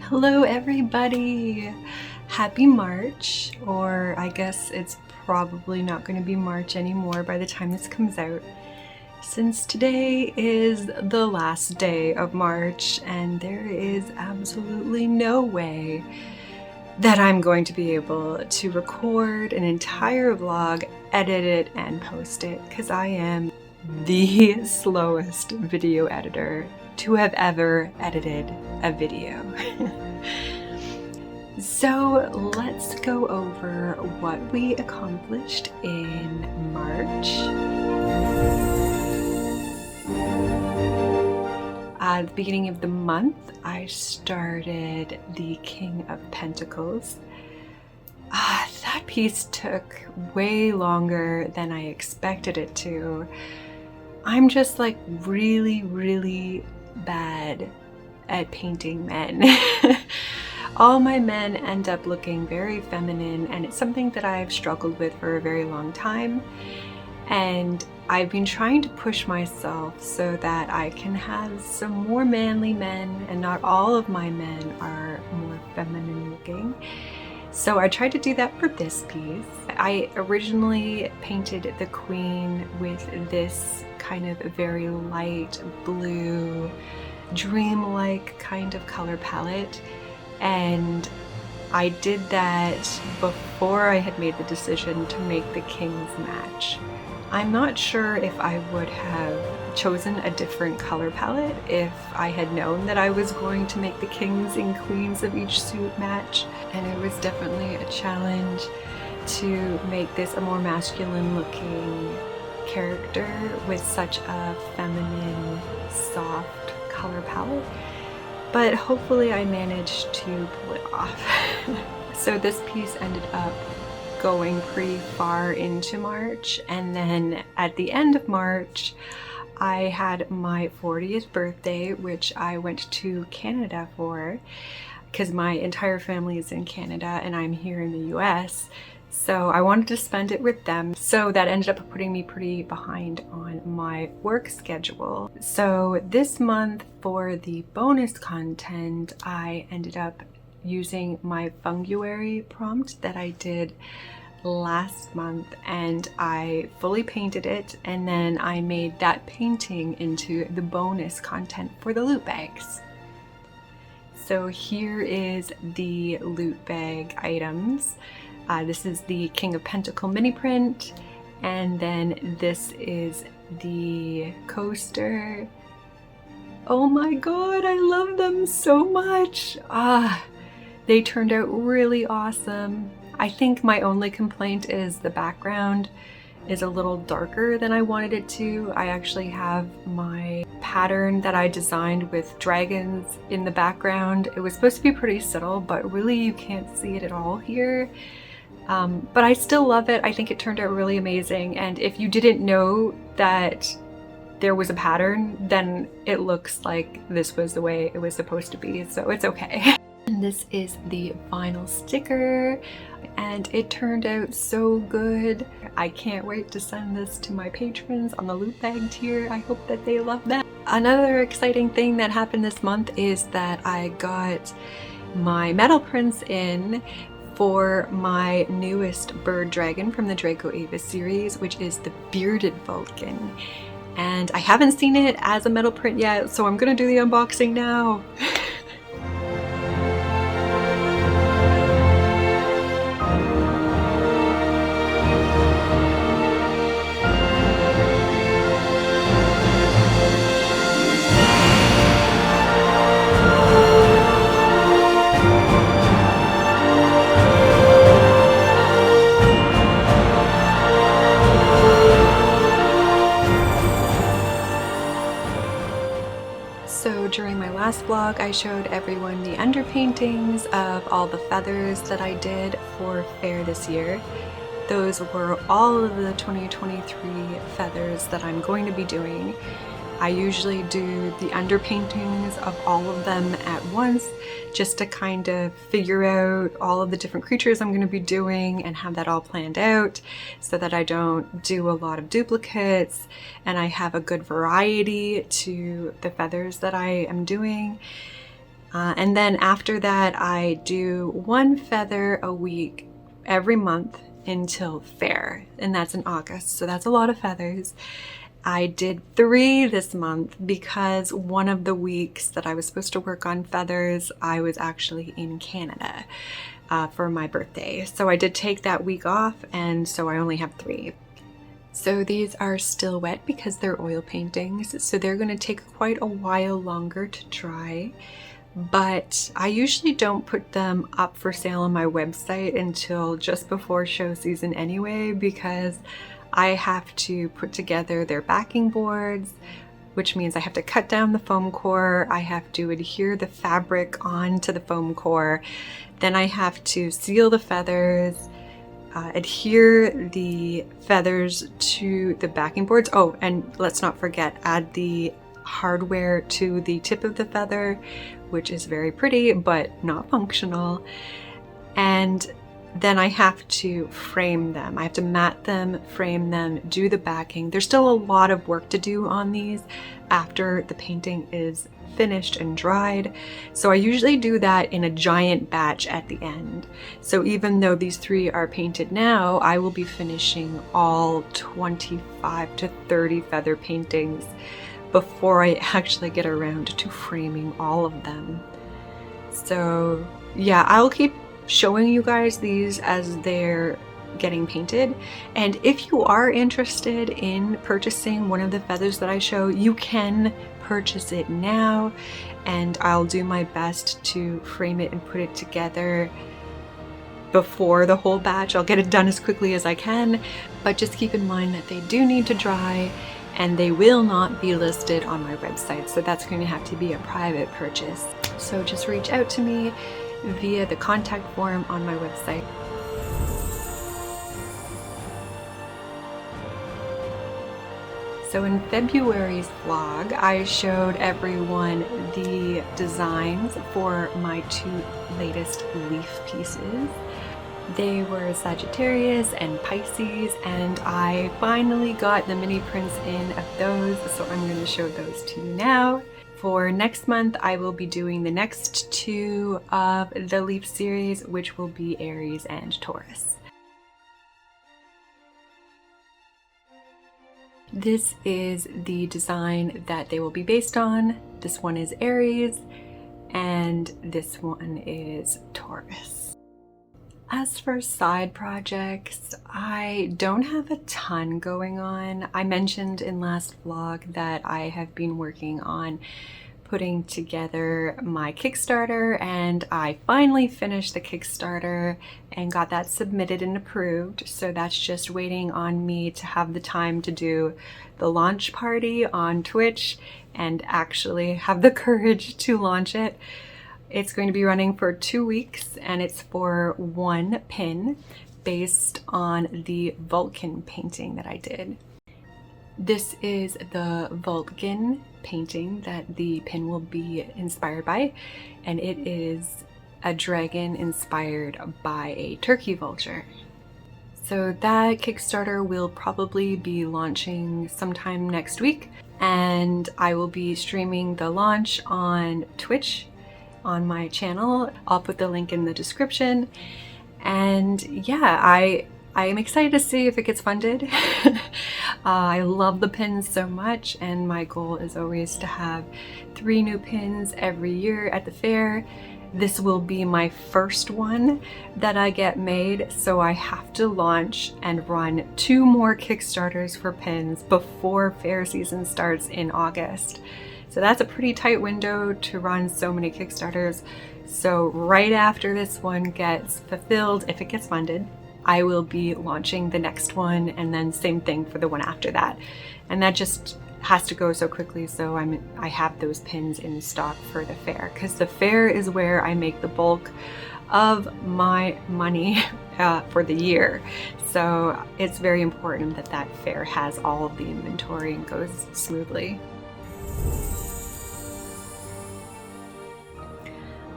Hello everybody! Happy March, or I guess it's probably not going to be March anymore by the time this comes out, since today is the last day of March and there is absolutely no way that I'm going to be able to record an entire vlog, edit it, and post it, because I am the slowest video editor to have ever edited a video. So let's go over what we accomplished in March. At the beginning of the month, I started the King of Pentacles. That piece took way longer than I expected it to. I'm just like really bad at painting men. All my men end up looking very feminine, and it's something that I've struggled with for a very long time. And I've been trying to push myself so that I can have some more manly men, and not all of my men are more feminine looking. So I tried to do that for this piece. I originally painted the Queen with this kind of very light blue, dreamlike kind of color palette, and I did that before I had made the decision to make the Kings match. I'm not sure if I would have chosen a different color palette if I had known that I was going to make the Kings and Queens of each suit match, and it was definitely a challenge to make this a more masculine looking character with such a feminine, soft color palette. But hopefully I managed to pull it off. So this piece ended up going pretty far into March, and then at the end of March I had my 40th birthday, which I went to Canada for, because my entire family is in Canada and I'm here in the US. So I wanted to spend it with them. So that ended up putting me pretty behind on my work schedule. So this month for the bonus content, I ended up using my funguary prompt that I did last month, and I fully painted it, and then I made that painting into the bonus content for the loot bags. So here is the loot bag items. This is the King of Pentacle mini print, and then this is the coaster. Oh my god, I love them so much! They turned out really awesome. I think my only complaint is the background is a little darker than I wanted it to. I actually have my pattern that I designed with dragons in the background. It was supposed to be pretty subtle, but really you can't see it at all here. But I still love it. I think it turned out really amazing, and if you didn't know that there was a pattern, then it looks like this was the way it was supposed to be, so it's okay. And this is the final sticker, and it turned out so good. I can't wait to send this to my patrons on the loot bag tier. I hope that they love that. Another exciting thing that happened this month is that I got my metal prints in for my newest bird dragon from the Draco Ava series, which is the Bearded Vulcan. And I haven't seen it as a metal print yet, so I'm gonna do the unboxing now. During my last vlog, I showed everyone the underpaintings of all the feathers that I did for fair this year. Those were all of the 2023 feathers that I'm going to be doing. I usually do the underpaintings of all of them at once, just to kind of figure out all of the different creatures I'm going to be doing and have that all planned out so that I don't do a lot of duplicates and I have a good variety to the feathers that I am doing. And then after that, I do 1 feather a week every month until fair, and that's in August. So that's a lot of feathers. I did 3 this month because one of the weeks that I was supposed to work on feathers, I was actually in Canada for my birthday. So I did take that week off, and so I only have 3. So these are still wet because they're oil paintings, so they're going to take quite a while longer to dry. But I usually don't put them up for sale on my website until just before show season anyway, because I have to put together their backing boards, which means I have to cut down the foam core, I have to adhere the fabric onto the foam core, then I have to seal the feathers, adhere the feathers to the backing boards. Oh, and let's not forget, add the hardware to the tip of the feather, which is very pretty but not functional. And then I have to frame them. I have to mat them, frame them, do the backing. There's still a lot of work to do on these after the painting is finished and dried. So I usually do that in a giant batch at the end. So even though these 3 are painted now, I will be finishing all 25 to 30 feather paintings before I actually get around to framing all of them. So yeah, I'll keep showing you guys these as they're getting painted. And if you are interested in purchasing one of the feathers that I show, you can purchase it now, and I'll do my best to frame it and put it together before the whole batch. I'll get it done as quickly as I can, but just keep in mind that they do need to dry and they will not be listed on my website, so that's going to have to be a private purchase. So just reach out to me via the contact form on my website. So in February's vlog, I showed everyone the designs for my 2 latest leaf pieces. They were Sagittarius and Pisces, and I finally got the mini prints in of those, so I'm going to show those to you now. For next month, I will be doing the next 2 of the leaf series, which will be Aries and Taurus. This is the design that they will be based on. This one is Aries, and this one is Taurus. As for side projects, I don't have a ton going on. I mentioned in last vlog that I have been working on putting together my Kickstarter, and I finally finished the Kickstarter and got that submitted and approved. So that's just waiting on me to have the time to do the launch party on Twitch and actually have the courage to launch it. It's going to be running for 2 weeks, and it's for 1 pin based on the Vulcan painting that I did. This is the Vulcan painting that the pin will be inspired by, and it is a dragon inspired by a turkey vulture. So that Kickstarter will probably be launching sometime next week, and I will be streaming the launch on Twitch on my channel. I'll put the link in the description. And yeah, I am excited to see if it gets funded. I love the pins so much, and my goal is always to have 3 new pins every year at the fair. This will be my first one that I get made, so I have to launch and run 2 more Kickstarters for pins before fair season starts in August. So that's a pretty tight window to run so many Kickstarters. So right after this one gets fulfilled, if it gets funded, I will be launching the next one, and then same thing for the one after that. And that just has to go so quickly, so I have those pins in stock for the fair, because the fair is where I make the bulk of my money for the year. So it's very important that that fair has all of the inventory and goes smoothly.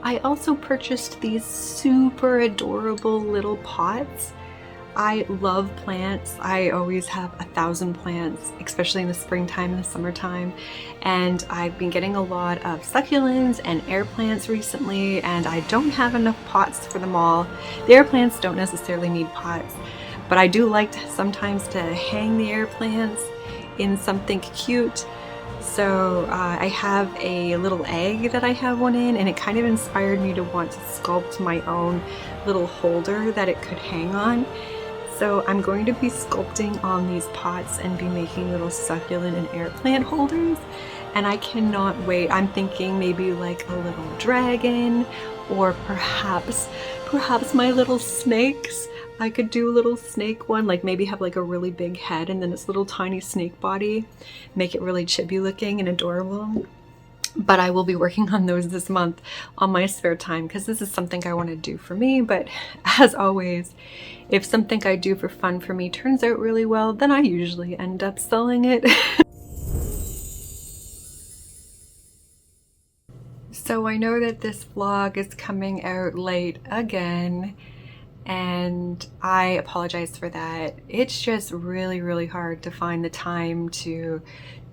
I also purchased these super adorable little pots. I love plants. I always have 1,000 plants, especially in the springtime and the summertime. And I've been getting a lot of succulents and air plants recently, and I don't have enough pots for them all. The air plants don't necessarily need pots, but I do like sometimes to hang the air plants in something cute. So I have a little egg that I have one in, and it kind of inspired me to want to sculpt my own little holder that it could hang on. So I'm going to be sculpting on these pots and be making little succulent and air plant holders, and I cannot wait. I'm thinking maybe like a little dragon, or perhaps my little snakes. I could do a little snake one, like maybe have like a really big head and then this little tiny snake body, make it really chibi looking and adorable. But I will be working on those this month on my spare time, because this is something I want to do for me. But as always, if something I do for fun for me turns out really well, then I usually end up selling it. So I know that this vlog is coming out late again, and I apologize for that. It's just really hard to find the time to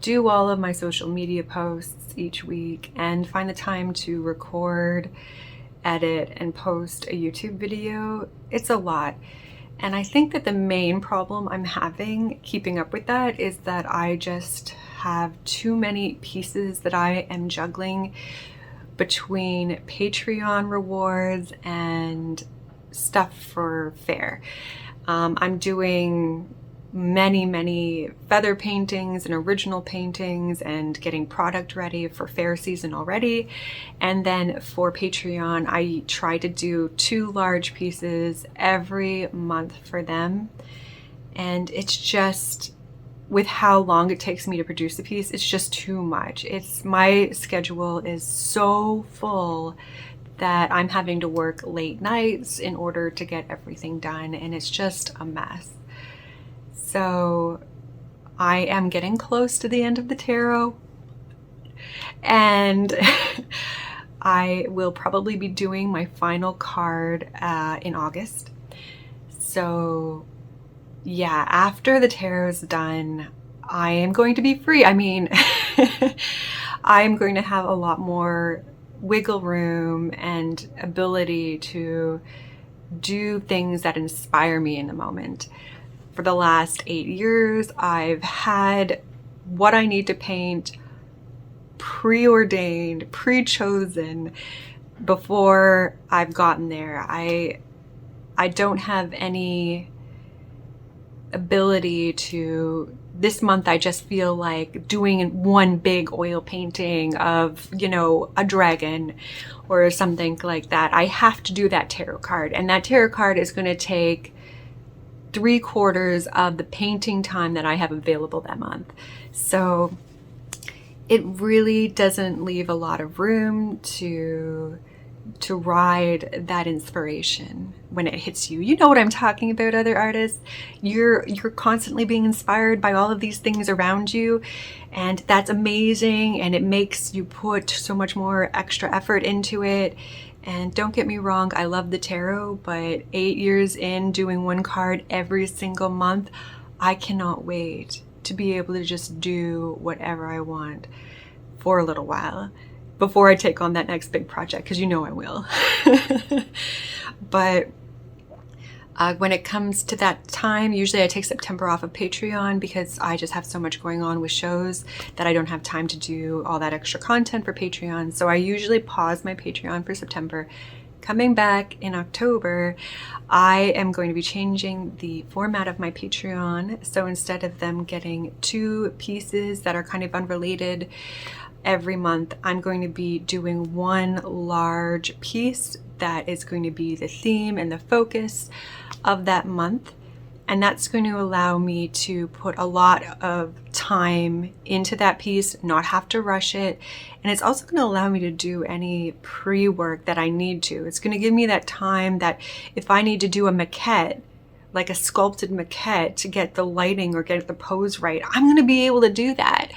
do all of my social media posts each week and find the time to record, edit, and post a YouTube video. It's a lot. And I think that the main problem I'm having keeping up with that is that I just have too many pieces that I am juggling between Patreon rewards and stuff for fair. I'm doing many feather paintings and original paintings and getting product ready for fair season already. And then for Patreon, I try to do 2 large pieces every month for them. And it's just, with how long it takes me to produce a piece, it's just too much. My schedule is so full that I'm having to work late nights in order to get everything done, and it's just a mess. So I am getting close to the end of the tarot, and I will probably be doing my final card in August. So yeah, after the tarot is done, I am going to be free. I mean, I am going to have a lot more wiggle room and ability to do things that inspire me in the moment. For the last 8 years, I've had what I need to paint preordained, pre-chosen before I've gotten there. I don't have any ability to, this month I just feel like doing one big oil painting of, you know, a dragon or something like that. I have to do that tarot card, and that tarot card is going to take 3/4 of the painting time that I have available that month. So it really doesn't leave a lot of room to ride that inspiration when it hits you. You know what I'm talking about, other artists. You're constantly being inspired by all of these things around you, and that's amazing, and it makes you put so much more extra effort into it. And don't get me wrong, I love the tarot, but 8 years in doing one card every single month, I cannot wait to be able to just do whatever I want for a little while before I take on that next big project, because you know I will. But when it comes to that time, usually I take September off of Patreon because I just have so much going on with shows that I don't have time to do all that extra content for Patreon. So I usually pause my Patreon for September. Coming back in October, I am going to be changing the format of my Patreon. So instead of them getting 2 pieces that are kind of unrelated every month, I'm going to be doing one large piece that is going to be the theme and the focus of that month. And that's going to allow me to put a lot of time into that piece, not have to rush it. And it's also going to allow me to do any pre-work that I need to. It's going to give me that time that if I need to do a maquette like a sculpted maquette to get the lighting or get the pose right, I'm going to be able to do that.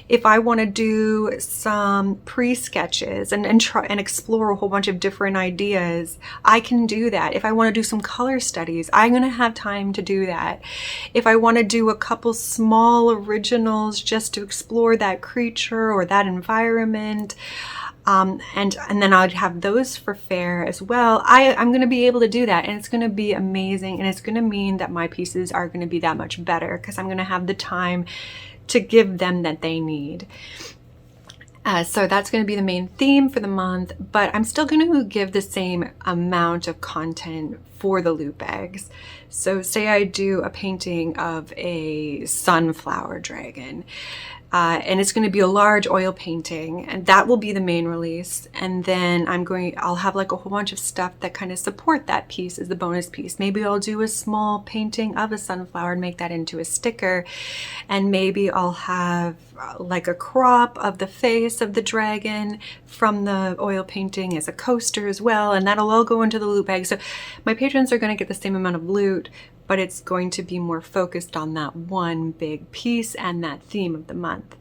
If I want to do some pre-sketches and try and explore a whole bunch of different ideas, I can do that. If I want to do some color studies, I'm going to have time to do that. If I want to do a couple small originals just to explore that creature or that environment, and then I'd have those for fair as well, I'm going to be able to do that, and it's going to be amazing, and it's going to mean that my pieces are going to be that much better because I'm going to have the time to give them that they need. So that's going to be the main theme for the month, but I'm still going to give the same amount of content for the loop bags. So say I do a painting of a sunflower dragon, and it's going to be a large oil painting, and that will be the main release. And then I'll have like a whole bunch of stuff that kind of support that piece as the bonus piece. Maybe I'll do a small painting of a sunflower and make that into a sticker. And maybe I'll have like a crop of the face of the dragon from the oil painting as a coaster as well. And that'll all go into the loot bag. So my patrons are going to get the same amount of loot, but it's going to be more focused on that one big piece and that theme of the month.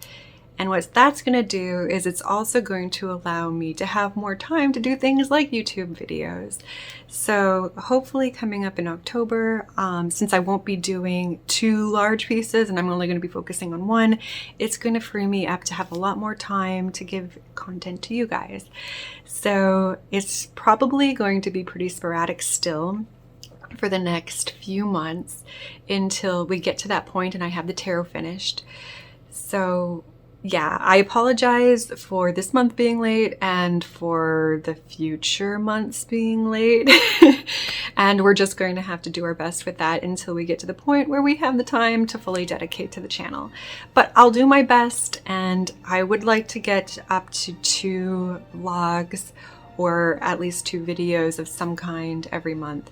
And what that's going to do is it's also going to allow me to have more time to do things like YouTube videos. So hopefully coming up in October, since I won't be doing 2 large pieces and I'm only going to be focusing on one, it's going to free me up to have a lot more time to give content to you guys. So it's probably going to be pretty sporadic still for the next few months until we get to that point and I have the tarot finished. So yeah, I apologize for this month being late and for the future months being late. And we're just going to have to do our best with that until we get to the point where we have the time to fully dedicate to the channel. But I'll do my best, and I would like to get up to 2 vlogs or at least 2 videos of some kind every month.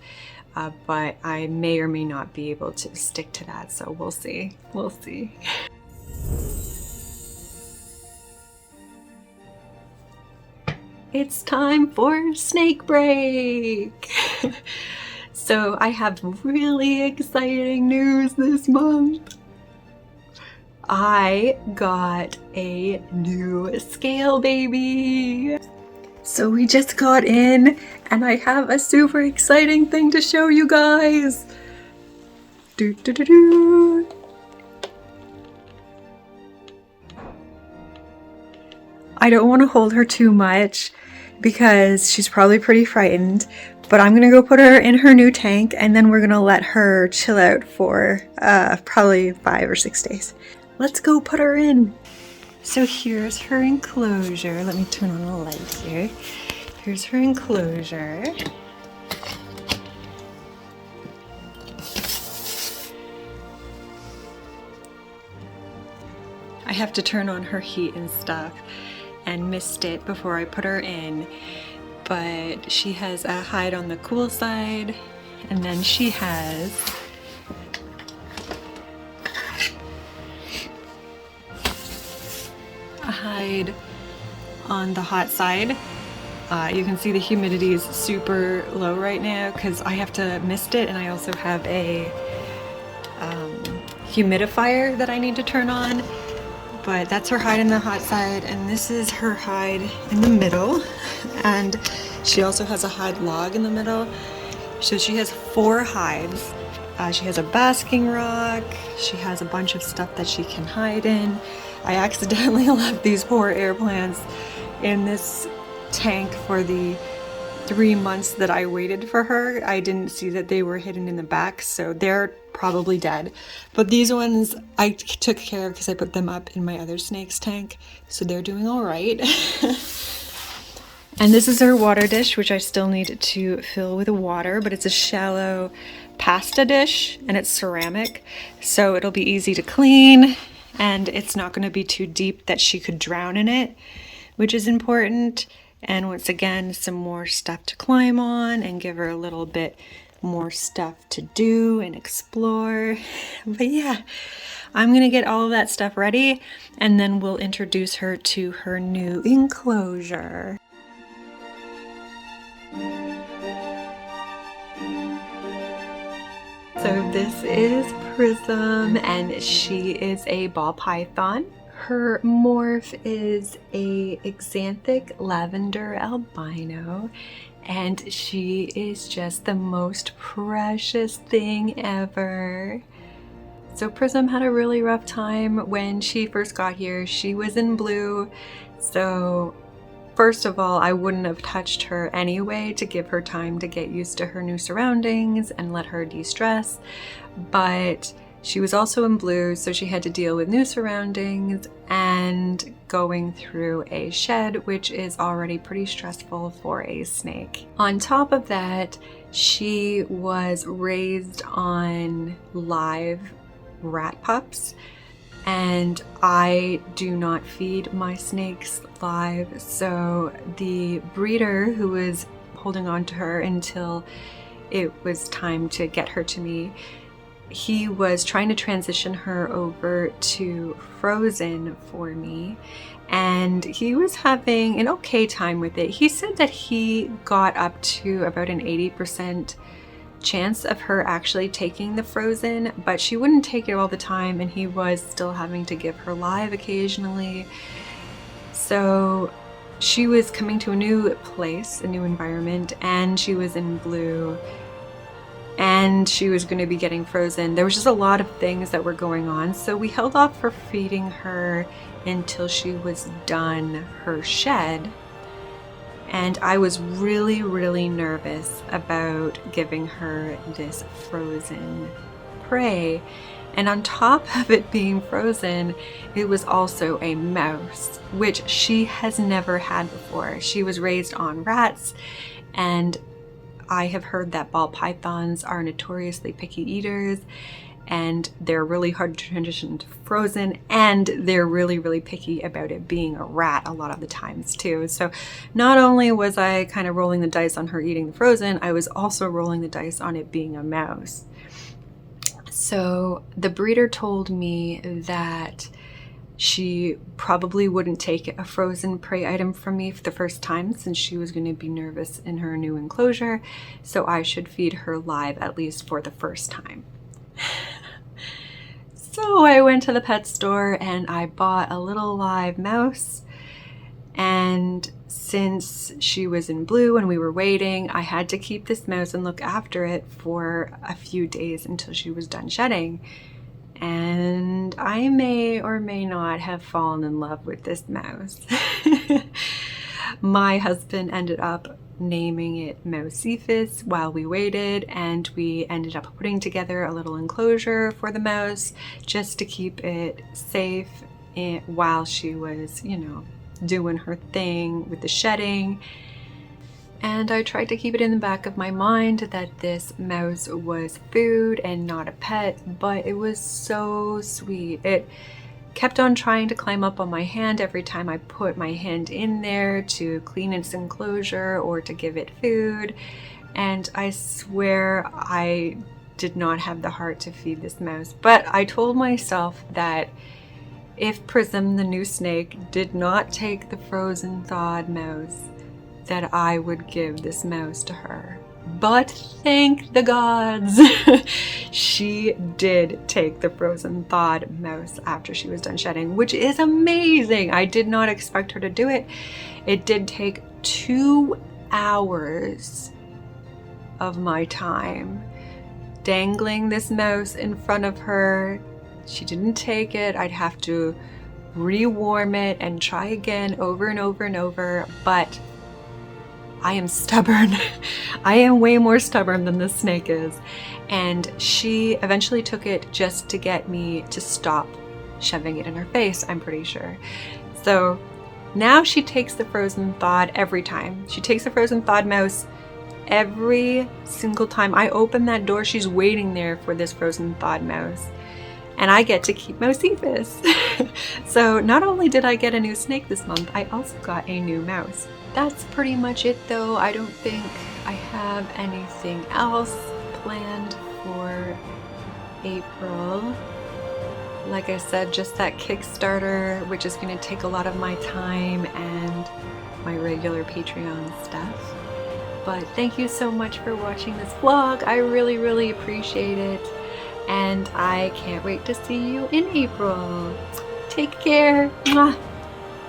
But I may or may not be able to stick to that, so we'll see. We'll see. It's time for snake break! So I have really exciting news this month. I got a new scale baby! So we just got in, and I have a super exciting thing to show you guys! Doo-doo-doo-doo. I don't want to hold her too much because she's probably pretty frightened, but I'm gonna go put her in her new tank and then we're gonna let her chill out for probably 5 or 6 days. Let's go put her in. So here's her enclosure. Let me turn on the light here. Here's her enclosure. I have to turn on her heat and stuff and mist it before I put her in, but she has a hide on the cool side, and then she has a hide on the hot side. You can see the humidity is super low right now because I have to mist it, and I also have a humidifier that I need to turn on. But that's her hide in the hot side, and this is her hide in the middle, and she also has a hide log in the middle. So she has 4 hides. She has a basking rock, she has a bunch of stuff that she can hide in. I accidentally left these poor air plants in this tank for the 3 months that I waited for her. I didn't see that they were hidden in the back, so they're probably dead. But these ones I took care of because I put them up in my other snake's tank, so they're doing all right. And this is her water dish, which I still need to fill with water, but it's a shallow pasta dish and it's ceramic, so it'll be easy to clean, and it's not going to be too deep that she could drown in it, which is important. And once again, some more stuff to climb on and give her a little bit more stuff to do and explore. But yeah, I'm gonna get all of that stuff ready, and then we'll introduce her to her new enclosure. So this is Prism, and she is a ball python. Her morph is a xanthic lavender albino, and she is just the most precious thing ever. So Prism had a really rough time when she first got here. She was in blue, so first of all, I wouldn't have touched her anyway to give her time to get used to her new surroundings and let her de-stress, but she was also in blue, so she had to deal with new surroundings and going through a shed, which is already pretty stressful for a snake. On top of that, she was raised on live rat pups, and I do not feed my snakes live, so the breeder who was holding on to her until it was time to get her to me, he was trying to transition her over to frozen for me, and he was having an okay time with it. He said that he got up to about an 80% chance of her actually taking the frozen, but she wouldn't take it all the time, and he was still having to give her live occasionally. So she was coming to a new place, a new environment, and she was in blue, and she was going to be getting frozen. There was just a lot of things that were going on, so we held off for feeding her until she was done her shed. And I was really, really nervous about giving her this frozen prey. And on top of it being frozen, it was also a mouse, which she has never had before. She was raised on rats, and I have heard that ball pythons are notoriously picky eaters, and they're really hard to transition to frozen, and they're really, really picky about it being a rat a lot of the times too. So not only was I kind of rolling the dice on her eating the frozen, I was also rolling the dice on it being a mouse. So the breeder told me that she probably wouldn't take a frozen prey item from me for the first time, since she was going to be nervous in her new enclosure, so I should feed her live at least for the first time. So I went to the pet store and I bought a little live mouse, and since she was in blue and we were waiting, I had to keep this mouse and look after it for a few days until she was done shedding. And I may or may not have fallen in love with this mouse. My husband ended up naming it Mousefus while we waited, and we ended up putting together a little enclosure for the mouse just to keep it safe while she was, you know, doing her thing with the shedding. And I tried to keep it in the back of my mind that this mouse was food and not a pet, but it was so sweet. It kept on trying to climb up on my hand every time I put my hand in there to clean its enclosure or to give it food. And I swear I did not have the heart to feed this mouse. But I told myself that if Prism, the new snake, did not take the frozen thawed mouse, that I would give this mouse to her. But thank the gods, she did take the frozen thawed mouse after she was done shedding, which is amazing. I did not expect her to do it. It did take 2 hours of my time dangling this mouse in front of her. She didn't take it. I'd have to rewarm it and try again over and over and over, but I am stubborn. I am way more stubborn than this snake is. And she eventually took it just to get me to stop shoving it in her face, I'm pretty sure. So now she takes the frozen thawed every time. She takes the frozen thawed mouse every single time I open that door. She's waiting there for this frozen thawed mouse. And I get to keep Mousefus. So not only did I get a new snake this month, I also got a new mouse. That's pretty much it though. I don't think I have anything else planned for April. Like I said, just that Kickstarter, which is going to take a lot of my time and my regular Patreon stuff. But thank you so much for watching this vlog. I really, really appreciate it. And I can't wait to see you in April. Take care. Mwah.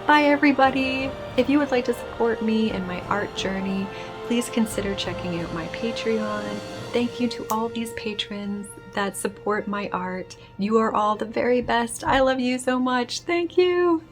Bye everybody. If you would like to support me and my art journey, please consider checking out my Patreon. Thank you to all these patrons that support my art. You are all the very best. I love you so much. Thank you.